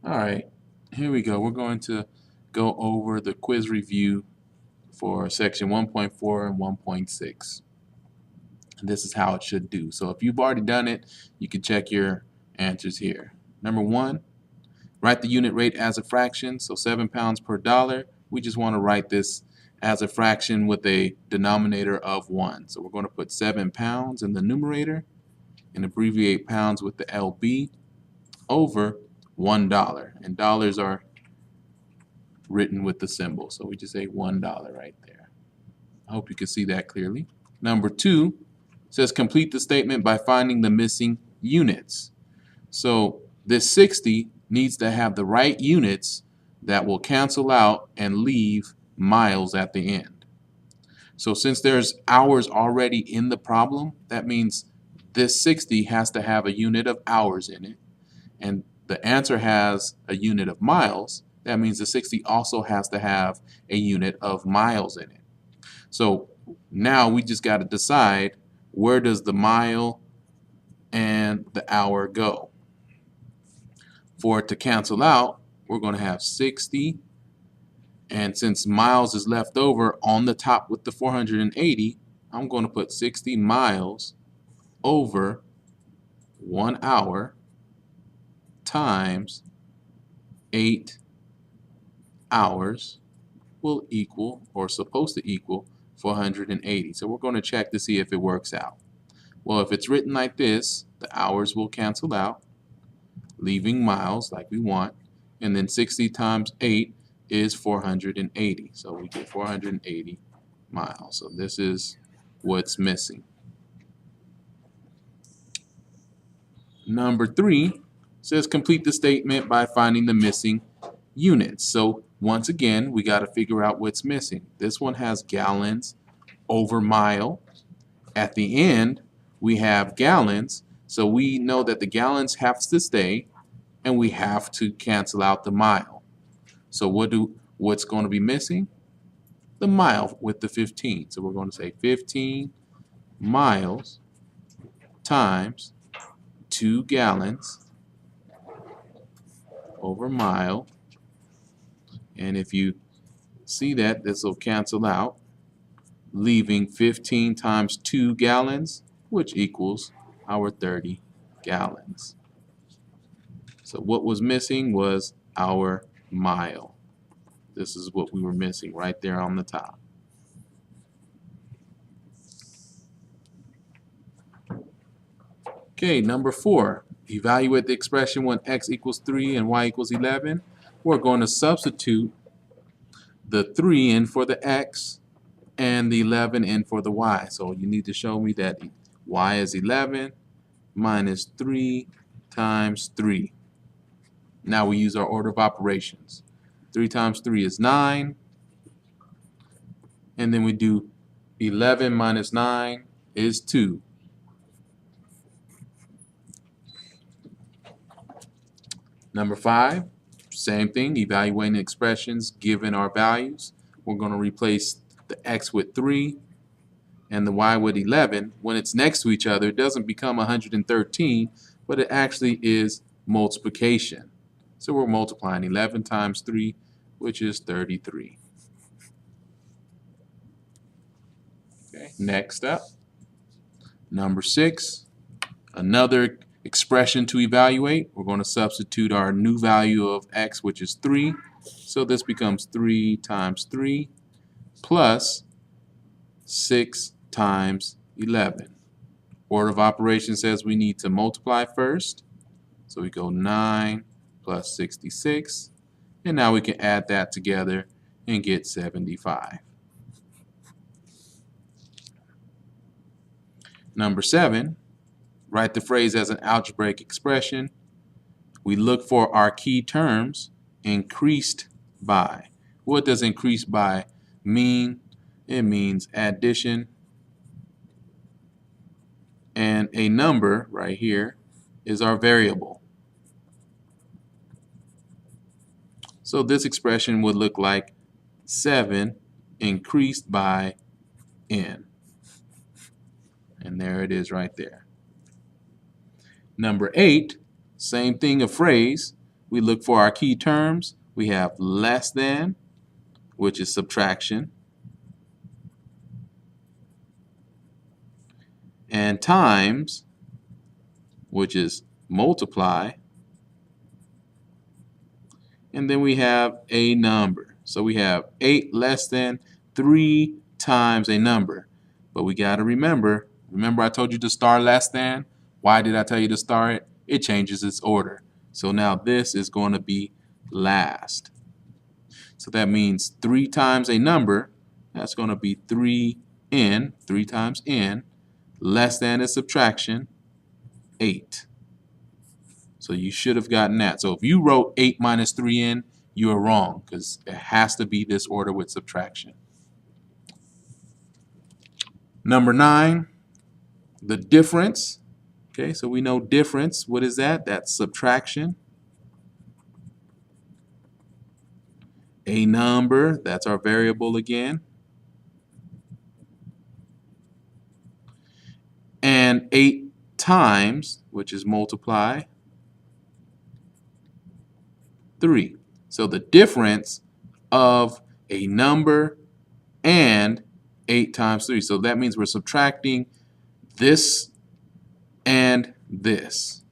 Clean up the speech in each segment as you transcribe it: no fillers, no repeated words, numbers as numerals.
All right, here we go. We're going to go over the quiz review for section 1.4 and 1.6. And this is how it should do. So if you've already done it, you can check your answers here. Number one, write the unit rate as a fraction, so 7 pounds per dollar. We just want to write this as a fraction with a denominator of 1. So we're going to put 7 pounds in the numerator and abbreviate pounds with the LB over $1. And dollars are written with the symbol, so we just say $1 right there. I hope you can see that clearly. Number two says complete the statement by finding the missing units. So this 60 needs to have the right units that will cancel out and leave miles at the end. So since there's hours already in the problem, that means this 60 has to have a unit of hours in it, and the answer has a unit of miles. That means the 60 also has to have a unit of miles in it. So now we just got to decide, where does the mile and the hour go? For it to cancel out, we're going to have 60, and since miles is left over on the top with the 480, I'm going to put 60 miles over 1 hour times 8 hours will equal, or supposed to equal, 480. So we're going to check to see if it works out. Well, if it's written like this, the hours will cancel out, leaving miles like we want, and then 60 times 8 is 480. So we get 480 miles. So this is what's missing. Number three says complete the statement by finding the missing units. So once again, we got to figure out what's missing. This one has gallons over mile. At the end, we have gallons, so we know that the gallons have to stay, and we have to cancel out the mile. So what's going to be missing? The mile with the 15. So we're going to say 15 miles times 2 gallons over mile. And if you see that, this will cancel out, leaving 15 times 2 gallons, which equals our 30 gallons. So what was missing was our mile. This is what we were missing right there on the top. Okay, number four, evaluate the expression when x equals 3 and y equals 11. We're going to substitute the 3 in for the x and the 11 in for the y. So you need to show me that y is 11 minus 3 times 3. Now we use our order of operations. 3 times 3 is 9. And then we do 11 minus 9 is 2. Number 5, same thing, evaluating expressions given our values. We're going to replace the x with 3 and the y with 11. When it's next to each other, it doesn't become 113, but it actually is multiplication. So we're multiplying 11 times 3, which is 33. Okay, next up, number 6, another expression to evaluate. We're going to substitute our new value of x, which is 3. So this becomes 3 times 3 plus 6 times 11. Order of operations says we need to multiply first. So we go 9 plus 66. And now we can add that together and get 75. Number 7, write the phrase as an algebraic expression. We look for our key terms, increased by. What does increased by mean? It means addition, and a number right here is our variable. So this expression would look like 7 increased by n. And there it is right there. Number 8, same thing, a phrase. we look for our key terms. We have less than, which is subtraction, and times, which is multiply, and then we have a number. So we have 8 less than 3 times a number. But we got to remember I told you to star less than? Why did I tell you to star it? It changes its order. So now this is going to be last. So that means 3 times a number, that's going to be 3n, 3 times n, less than is subtraction, 8. So you should have gotten that. So if you wrote 8 minus 3n, you are wrong because it has to be this order with subtraction. Number 9, the difference. Okay, so we know difference. What is that? That's subtraction. A number, that's our variable again. And 8 times, which is multiply, 3. So the difference of a number and 8 times 3. So that means we're subtracting this and this.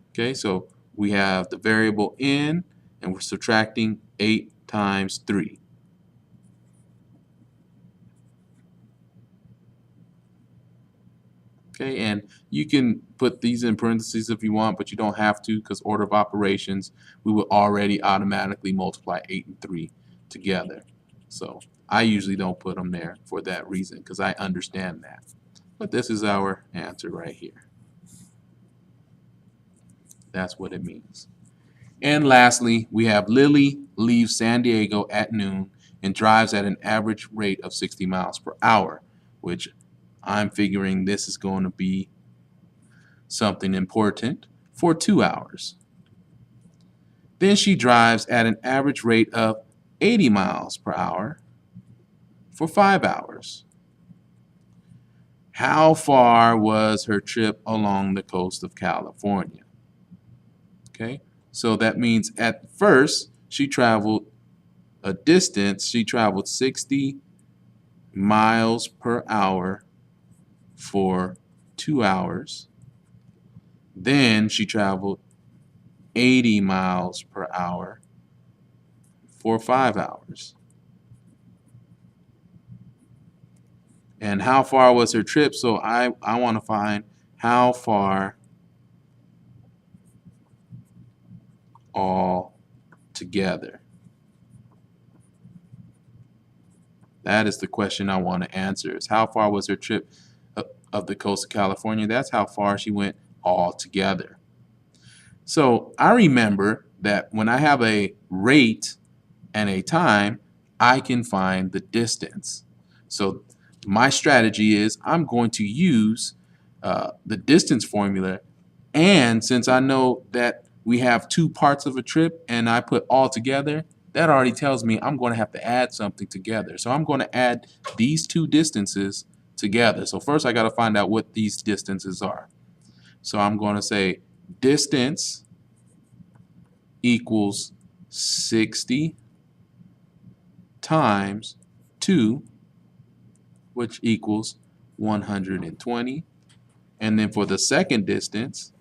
Okay, so we have the variable n, and we're subtracting 8 times 3. Okay, and you can put these in parentheses if you want, but you don't have to because order of operations, we will already automatically multiply 8 and 3 together. So I usually don't put them there for that reason because I understand that. But this is our answer right here. That's what it means. And lastly, we have Lily leaves San Diego at noon and drives at an average rate of 60 miles per hour, which I'm figuring this is going to be something important, for 2 hours. Then she drives at an average rate of 80 miles per hour for 5 hours. How far was her trip along the coast of California? Okay, so that means at first she traveled a distance, she traveled 60 miles per hour for 2 hours. Then she traveled 80 miles per hour for 5 hours. And how far was her trip? So I want to find how far all together. That is the question I want to answer, is how far was her trip of the coast of California? That's how far she went all together. So I remember that when I have a rate and a time, I can find the distance. So my strategy is I'm going to use the distance formula, and since I know that we have 2 parts of a trip and I put all together, that already tells me I'm going to have to add something together. So I'm going to add these 2 distances together. So first I got to find out what these distances are. So I'm going to say distance equals 60 times 2, which equals 120. And then for the second distance,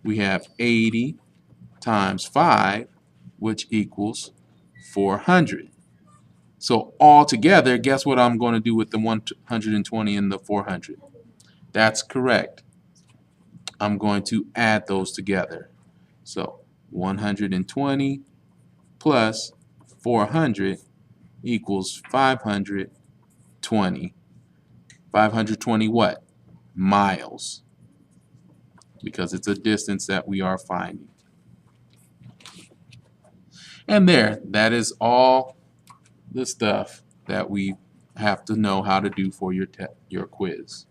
we have 80 times 5, which equals 400. So all together, guess what I'm going to do with the 120 and the 400? That's correct. I'm going to add those together. So 120 plus 400 equals 520. 520 what? Miles. Because it's a distance that we are finding. And there, that is all the stuff that we have to know how to do for your quiz.